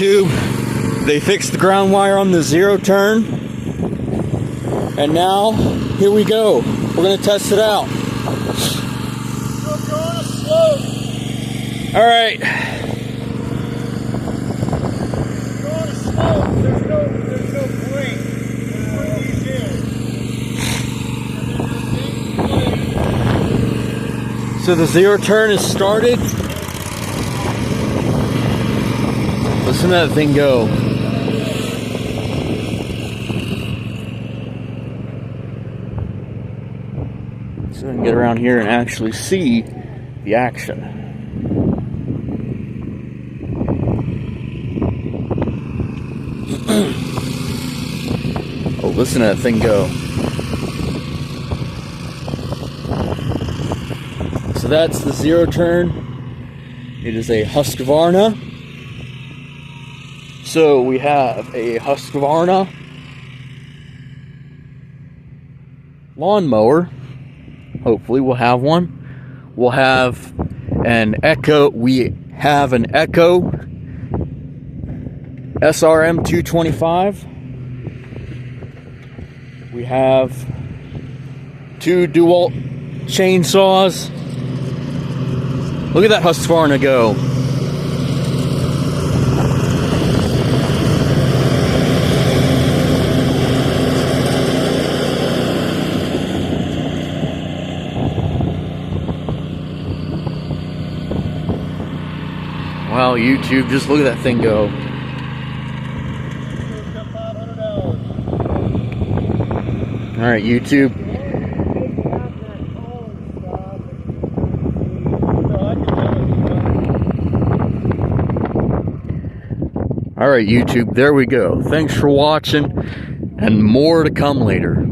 YouTube, they fixed the ground wire on the zero turn, and now here we go. We're gonna test it out. All right. There's no brake. Put these in. So the zero turn is started. Listen to that thing go. So we can get around here and actually see the action. Oh, listen to that thing go. So that's the zero turn. It is a Husqvarna. So we have a Husqvarna lawnmower. Hopefully we'll have one. We'll have an Echo. We have an Echo SRM 225. We have 2 DeWalt chainsaws. Look at that Husqvarna go. Wow, YouTube, just look at that thing go. Alright, YouTube. Alright, YouTube, there we go. Thanks for watching, and more to come later.